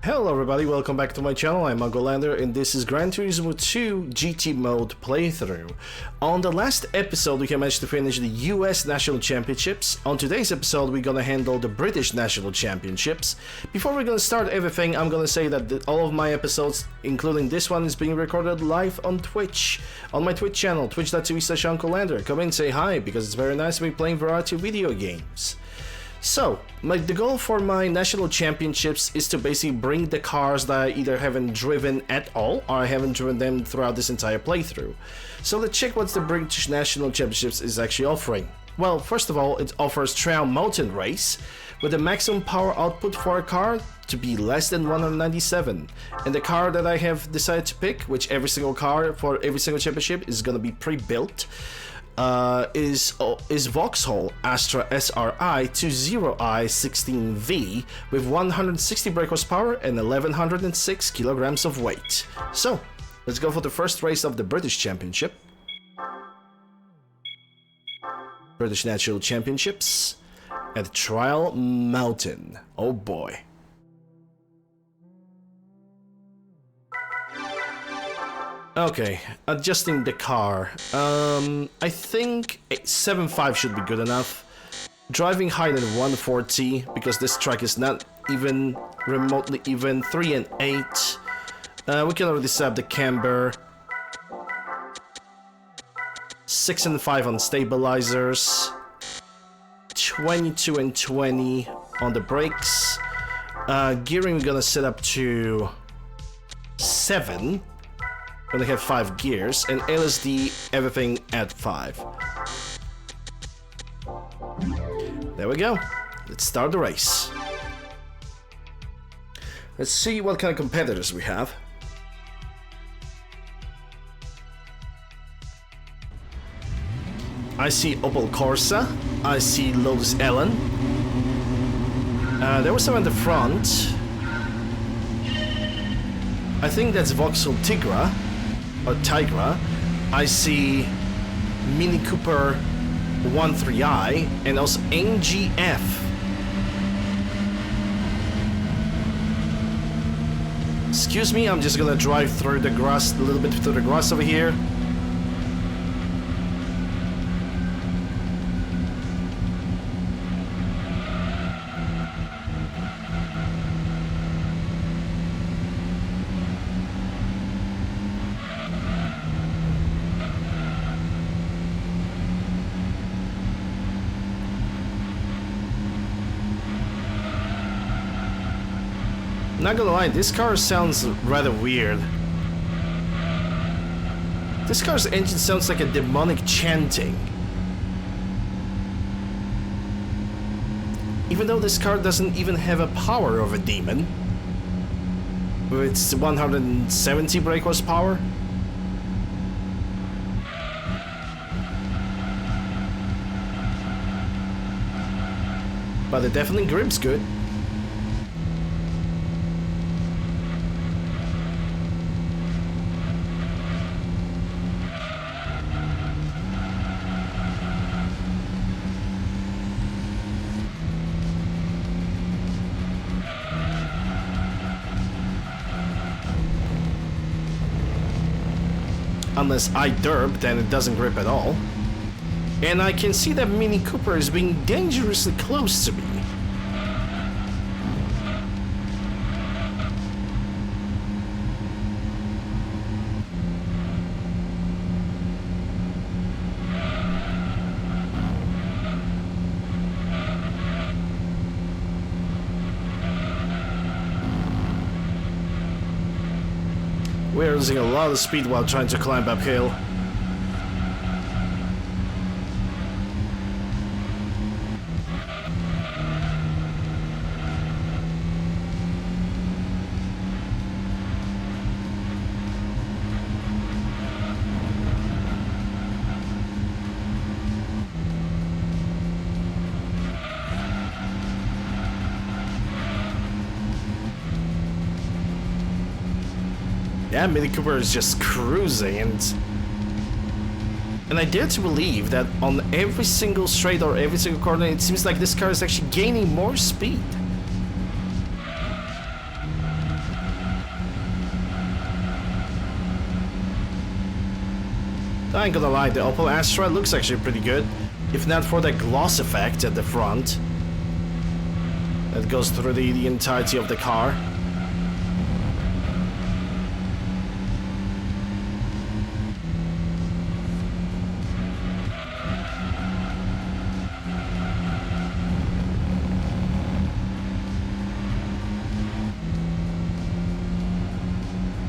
Hello everybody, welcome back to my channel. I'm UncleLander and this is Gran Turismo 2 GT mode playthrough. On the last episode we managed to finish the US National Championships. On today's episode we're gonna handle the British National Championships. Before we're gonna start everything, I'm gonna say that all of my episodes, including this one, is being recorded live on Twitch. On my Twitch channel, twitch.tv/UncleLander. Come in and say hi, because it's very nice to be playing variety of video games. So, the goal for my national championships is to basically bring the cars that I either haven't driven at all or I haven't driven them throughout this entire playthrough. So let's check what the British National Championships is actually offering. Well, first of all, it offers Trail Mountain Race with a maximum power output for a car to be less than 197. And the car that I have decided to pick, which every single car for every single championship is going to be pre-built, is Vauxhall Astra SRI 20i16V with 160 brake horsepower and 1106 kilograms of weight. So, let's go for the first race of the British Championship. British National Championships at Trial Mountain. Oh boy. Okay, adjusting the car. I think 7.5 should be good enough. Driving higher than 140 because this track is not even remotely even. 3 and 8. We can already set up the camber. 6 and 5 on stabilizers. 22 and 20 on the brakes. Gearing we're gonna set up to 7. Gonna have 5 gears, and LSD everything at 5. There we go. Let's start the race. Let's see what kind of competitors we have. I see Opel Corsa. I see Lotus Elan. There was some at the front. I think that's Vauxhall Tigra. Or Tigra. I see Mini Cooper 13i and also NGF. Excuse me, I'm just gonna drive through the grass, a little bit through the grass over here. Not gonna lie, this car sounds rather weird. This car's engine sounds like a demonic chanting. Even though this car doesn't even have a power of a demon. With its 170 brake horsepower. But it definitely grips good. Unless I derp, then it doesn't grip at all. And I can see that Mini Cooper is being dangerously close to me. We're losing a lot of speed while trying to climb uphill. Yeah, Mini Cooper is just cruising, and I dare to believe that on every single straight or every single corner, it seems like this car is actually gaining more speed. I ain't gonna lie, the Opel Astra looks actually pretty good. If not for the gloss effect at the front. That goes through the entirety of the car.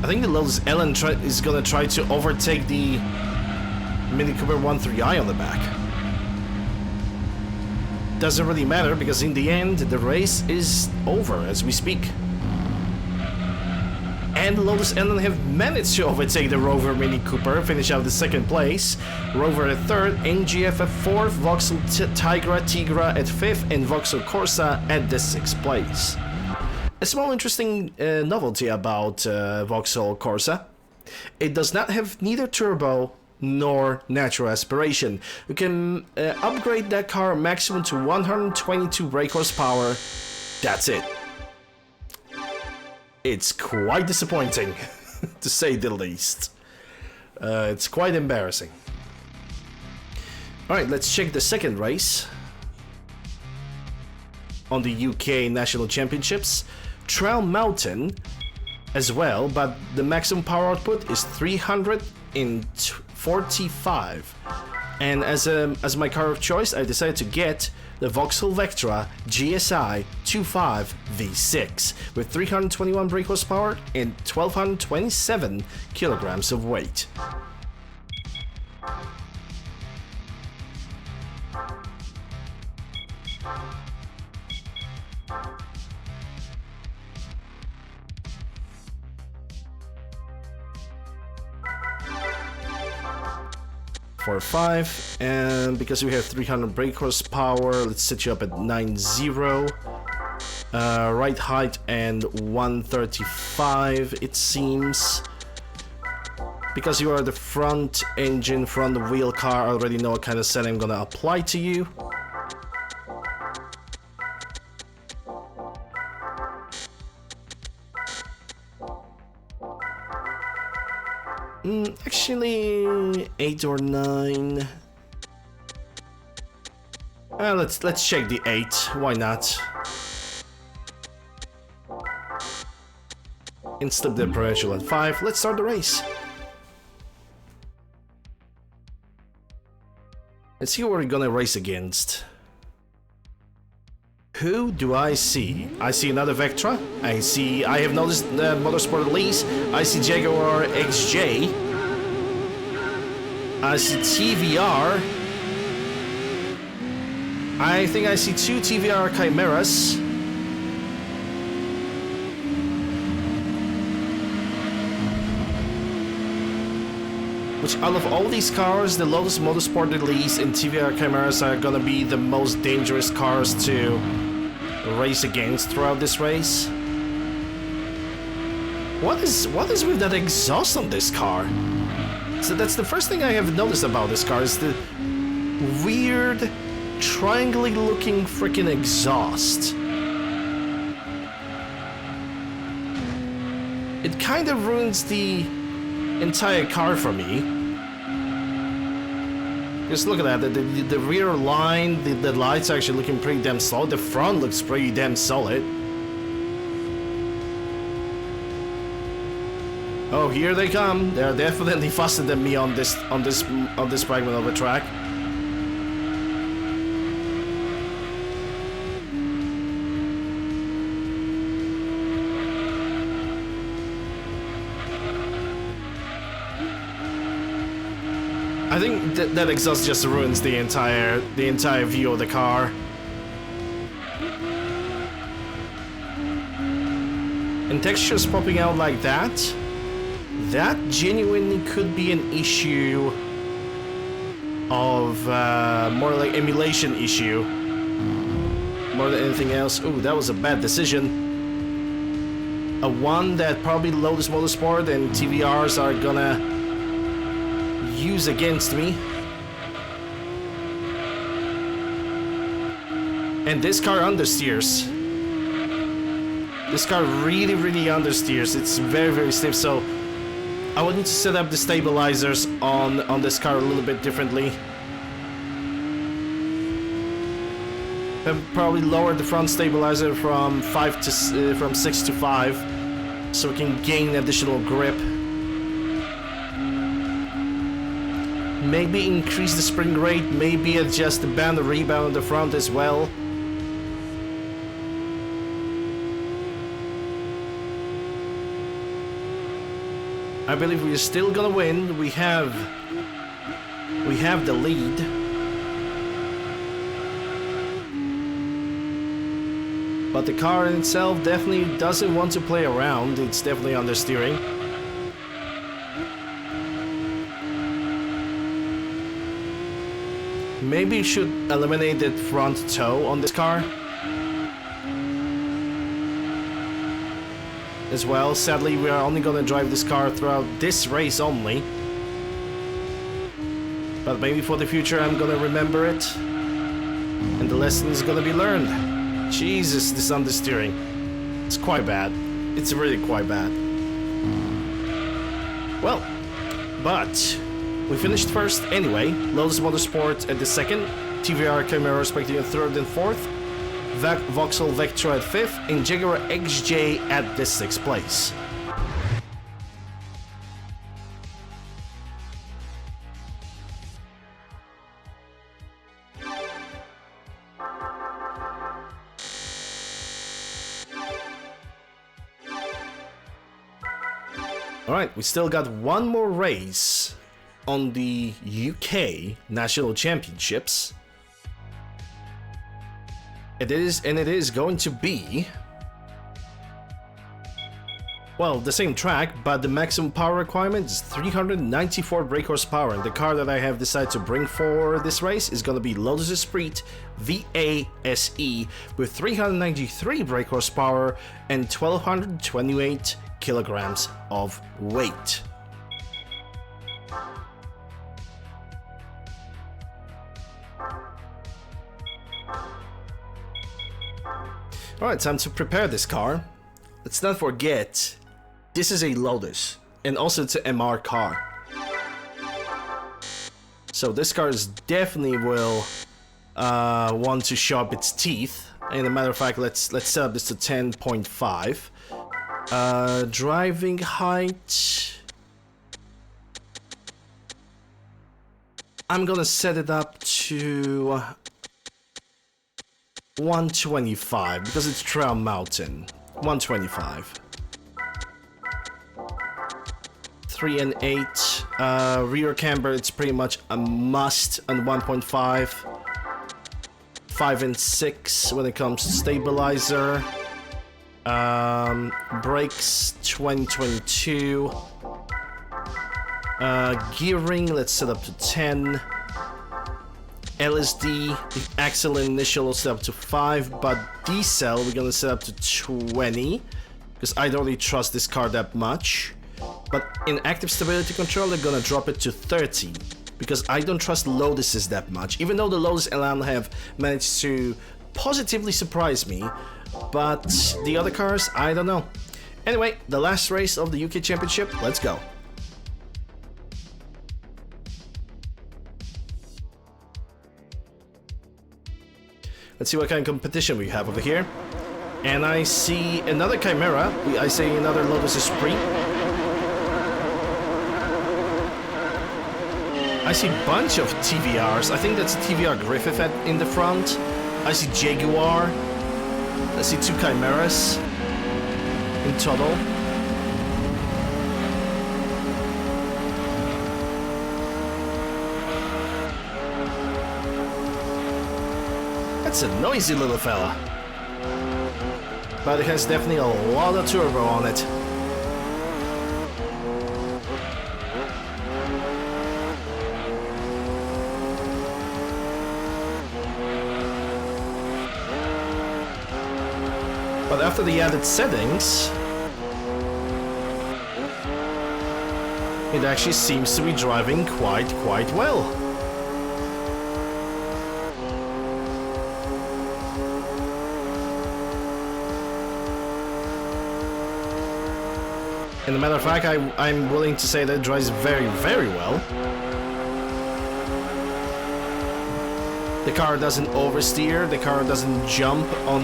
I think the Lotus Elan is gonna try to overtake the Mini Cooper 1.3i on the back. Doesn't really matter because in the end the race is over as we speak. And Lotus Elan have managed to overtake the Rover Mini Cooper, finish out the second place. Rover at third, NGF at fourth, Vauxhall Tigra at fifth, and Vauxhall Corsa at the sixth place. A small interesting novelty about Vauxhall Corsa. It does not have neither turbo nor natural aspiration. You can upgrade that car maximum to 122 brake horsepower. That's it. It's quite disappointing, to say the least. It's quite embarrassing. Alright, let's check the second race on the UK National Championships. Trail Mountain as well, but the maximum power output is 345. And as my car of choice, I decided to get the Vauxhall Vectra GSI 25 V6 with 321 brake horsepower and 1227 kilograms of weight. For 5, and because we have 300 brake horsepower, let's set you up at 90. Right height and 135, it seems. Because you are the front engine, front wheel car, I already know what kind of setting I'm gonna apply to you. Actually, 8 or 9. Let's check the 8. Why not? Instant differential at 5. Let's start the race. Let's see what we're gonna race against. Who do I see? I see another Vectra. I have noticed the Motorsport Elise. I see Jaguar XJ. I see TVR. I think I see 2 TVR Chimeras. Which out of all these cars, the Lotus Motorsport Elise and TVR Chimeras are gonna be the most dangerous cars to race against throughout this race. What is with that exhaust on this car? So that's the first thing I have noticed about this car, is the weird triangle looking freaking exhaust. It kind of ruins the entire car for me. Just look at that, the rear line, the lights are actually looking pretty damn solid. The front looks pretty damn solid. Oh, here they come. They're definitely faster than me on this fragment of the track. I think that exhaust just ruins the entire view of the car. And textures popping out like that genuinely could be an issue of more like emulation issue more than anything else. Ooh, that was a bad decision. A one that probably Lotus Motorsport and TVRs are gonna use against me. And this car understeers. This car really understeers. It's very stiff, so I would need to set up the stabilizers on this car a little bit differently. And probably lower the front stabilizer from 6 to 5, so we can gain additional grip. Maybe increase the spring rate, maybe adjust the band of rebound on the front as well. I believe we're still gonna win. We have the lead. But the car in itself definitely doesn't want to play around. It's definitely understeering. Maybe you should eliminate that front toe on this car as well. Sadly, we are only gonna drive this car throughout this race only. But maybe for the future I'm gonna remember it. And the lesson is gonna be learned. Jesus, this understeering. It's quite bad. It's really quite bad. Well, but we finished first anyway. Lotus Motorsport at the second. TVR Chimera respectively in third and fourth. Vauxhall Vectra at 5th, and Jaguar XJ at the 6th place. Alright, we still got one more race on the UK National Championships. It is going to be, well, the same track, but the maximum power requirement is 394 brake horsepower, and the car that I have decided to bring for this race is going to be Lotus Esprit VASE with 393 brake horsepower and 1228 kilograms of weight. Alright, time to prepare this car. Let's not forget, this is a Lotus, and also it's an MR car. So this car is definitely will want to show up its teeth. And as a matter of fact, let's set up this to 10.5. Driving height. I'm gonna set it up to 125 because it's Trail Mountain. 125. 3 and 8. Rear camber, it's pretty much a must on 1.5. 5 and 6 when it comes to stabilizer. Brakes 2022. Gearing, let's set up to 10. LSD, the axle initial will set up to 5, but decel we're gonna set up to 20 because I don't really trust this car that much. But in active stability control, they're gonna drop it to 30 because I don't trust Lotuses that much. Even though the Lotus Elan have managed to positively surprise me, but the other cars, I don't know. Anyway, the last race of the UK Championship, let's go. Let's see what kind of competition we have over here. And I see another Chimera. I see another Lotus Esprit. I see a bunch of TVRs. I think that's TVR Griffith in the front. I see Jaguar. I see 2 Chimeras in total. That's a noisy little fella. But it has definitely a lot of turbo on it. But after the added settings, it actually seems to be driving quite well. And a matter of fact, I'm willing to say that it drives very, very well. The car doesn't oversteer, the car doesn't jump on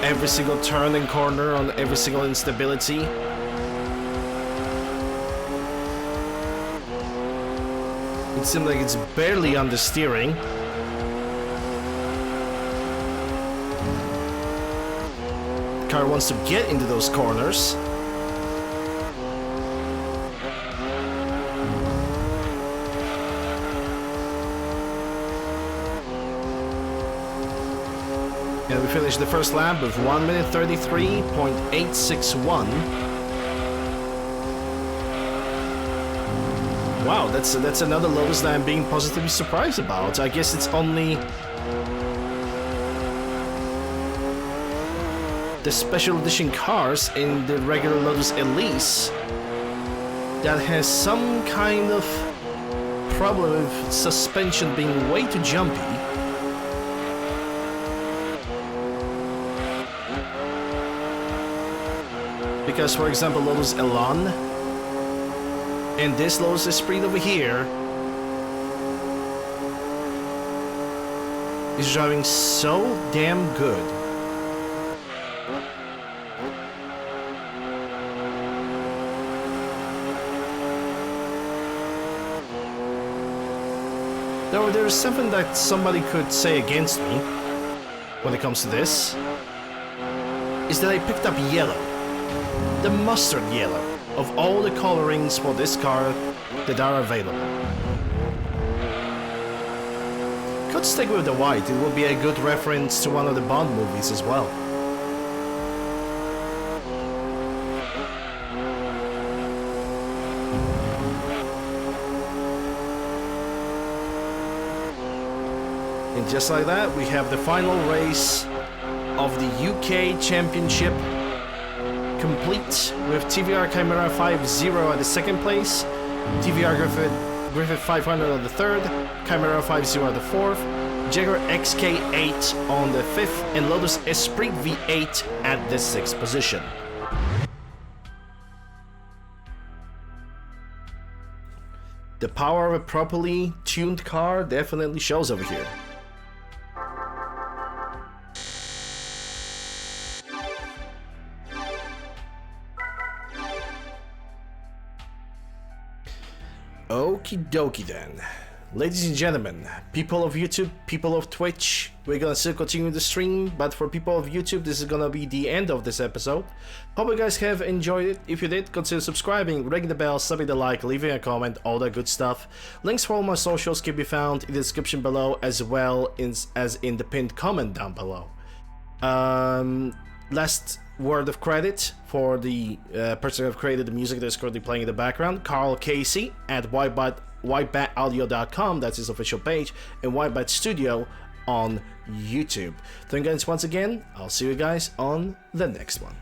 every single turn and corner, on every single instability. It seems like it's barely understeering. The car wants to get into those corners. And we finished the first lap with 1 minute 33.861. Wow, that's another Lotus that I'm being positively surprised about. I guess it's only the special edition cars in the regular Lotus Elise that has some kind of problem with suspension being way too jumpy. Because, for example, Lotus Elan and this Lotus Esprit over here is driving so damn good. Though there's something that somebody could say against me when it comes to this, is that I picked up yellow. The mustard yellow of all the colorings for this car that are available. Could stick with the white, it would be a good reference to one of the Bond movies as well. And just like that, we have the final race of the UK Championship complete, with TVR Chimera 5-0 at the second place, TVR Griffith 500 on the third, Chimera 5-0 at the fourth, Jaguar XK8 on the fifth, and Lotus Esprit V8 at the sixth position. The power of a properly tuned car definitely shows over here. Okie dokie then. Ladies and gentlemen, people of YouTube, people of Twitch, we're gonna still continue the stream, but for people of YouTube, this is gonna be the end of this episode. Hope you guys have enjoyed it. If you did, consider subscribing, ringing the bell, subbing the like, leaving a comment, all that good stuff. Links for all my socials can be found in the description below, as well as in the pinned comment down below. Last word of credit for the person who have created the music that is currently playing in the background, Carl Casey at whitebataudio.com, that's his official page, and Whitebat Studio on YouTube. Thank you guys once again. I'll see you guys on the next one.